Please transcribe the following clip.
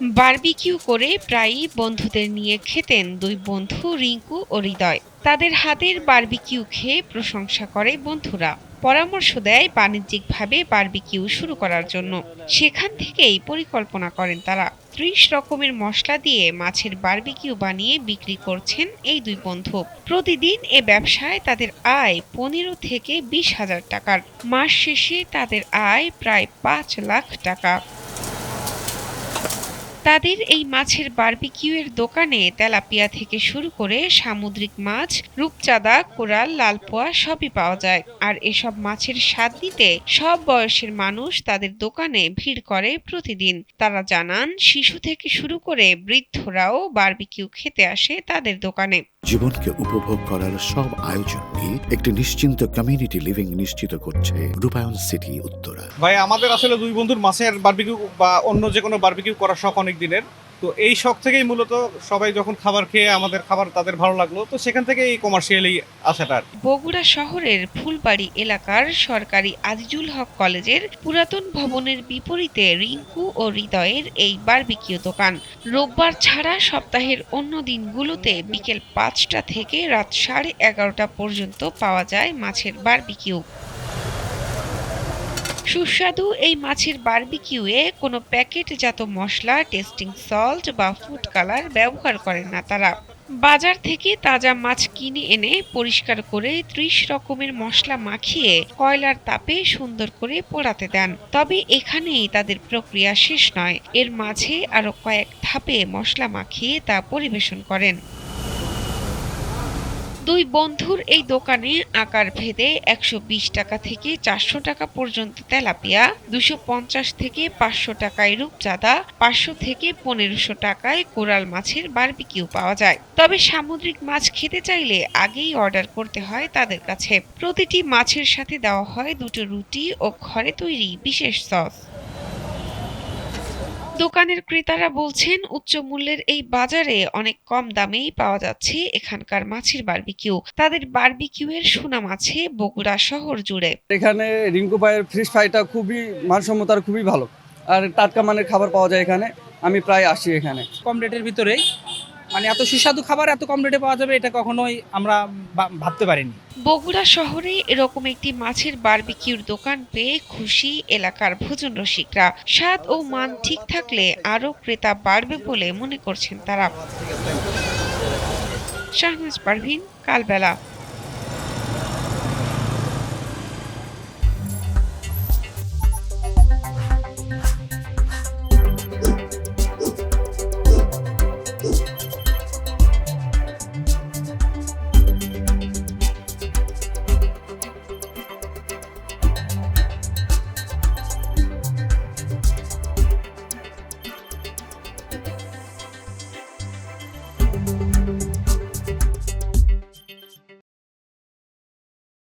Barbecue করে প্রায়ই বন্ধুদের নিয়ে খেতেন দুই বন্ধু রিংকু ও হৃদয়। তাদের হাতের বারবিকিউ খেয়ে প্রশংসা করে বন্ধুরা। পরামর্শ দেয় বাণিজ্যিকভাবে বারবিকিউ শুরু করার জন্য। সেখান থেকেই পরিকল্পনা করেন তারা। ৩০ রকমের মশলা দিয়ে মাছের বারবিকিউ বানিয়ে বিক্রি করছেন এই দুই বন্ধু। প্রতিদিন এ ব্যবসায় তাদের আয় ১৫ থেকে ২০,০০০ টাকার। মাস শেষে তাদের আয় প্রায় ৫,০০,০০০ টাকা। তাদের এই মাছের বারবিকিউ এর দোকানে তেলাপিয়া থেকে শুরু করে সামুদ্রিক মাছ, রূপচাঁদা, কোরাল, লালপোয়া সবই পাওয়া যায়। আর এসব মাছের স্বাদ নিতে সব বয়সের মানুষ তাদের দোকানে ভিড় করে প্রতিদিন। তারা জানান, শিশু থেকে শুরু করে বৃদ্ধরাও বারবিকিউ খেতে আসে তাদের দোকানে। জীবনকে উপভোগ করার সব আয়োজন নিয়ে একটি নিশ্চিন্ত কমিউনিটি লিভিং নিশ্চিত করছে রূপায়ণ সিটি উত্তরা। ভাই, আমাদের আসলে দুই বন্ধুর মাছের বারবিকিউ বা অন্য যে কোনো বারবিকিউ করার শখ অনেক দিনের। তো এই শখ থেকেই মূলত সবাই যখন খাবার খেয়ে আমাদের খাবার তাদের ভালো লাগলো, তো সেখান থেকে এই কমার্শিয়ালি আসাটা। বগুড়া শহরের ফুলবাড়ি এলাকার সরকারি আজিজুল হক কলেজের পুরাতন ভবনের বিপরীতে রিংকু ও হৃদয়ের এই বারবিকিউ দোকান। রোববার ছাড়া সপ্তাহের অন্য দিনগুলোতে বিকেল ৫টা থেকে রাত 11:30 পর্যন্ত পাওয়া যায় মাছের বারবিকিউ। সুস্বাদু এই মাছের বারবিকিউয়ে কোনো প্যাকেটজাত মশলা, টেস্টিং সল্ট বা ফুড কালার ব্যবহার করেন না তারা। বাজার থেকে তাজা মাছ কিনে এনে পরিষ্কার করে ৩০ রকমের মশলা মাখিয়ে কয়লার তাপে সুন্দর করে পোড়াতে দেন। তবে এখানেই তাদের প্রক্রিয়া শেষ নয়। এর মাঝে আরো কয়েক ধাপে মশলা মাখিয়ে তা পরিবেশন করেন। দুই বন্ধুর এই দোকানে আকার ভেদে ১২০ টাকা থেকে ৪০০ টাকা পর্যন্ত তেলাপিয়া, ২৫০ থেকে ৫০০ টাকায় রূপচাঁদা, ৫০০ থেকে ১৫০০ টাকায় কোরাল মাছের বারবিকিউ পাওয়া যায়। তবে সামুদ্রিক মাছ খেতে চাইলে আগেই অর্ডার করতে হয় তাদের কাছে। প্রতিটি মাছের সাথে দেওয়া হয় দুটো রুটি ও ঘরে তৈরি বিশেষ সস। দোকানের ক্রেতারা বলছেন, উচ্চ মূল্যের এই বাজারে অনেক কম দামেই পাওয়া যাচ্ছে এখানকার মাছের বারবিকিউ। তাদের বারবিকিউ এর সুনাম আছে বগুড়া শহর জুড়ে। এখানে রিঙ্কু ভাইয়ের ফিশ ফ্রাইটা খুবই মানসম্মত আর খুবই ভালো, আর টাটকা মানের খাবার পাওয়া যায় এখানে। আমি প্রায় আসি এখানে। কম রেটের ভিতরেই এত সুস্বাদু খাবার এত কম রেটে পাওয়া যাবে এটা কখনোই আমরা ভাবতে পারিনি। বগুড়া শহরে এরকম একটি মাছের বারবিকিউর দোকান পেয়ে খুশি এলাকার ভোজন রসিকরা। স্বাদ ও মান ঠিক থাকলে আরো ক্রেতা বাড়বে বলে মনে করছেন তারা। শাহনাজ পারভীন, কালবেলা।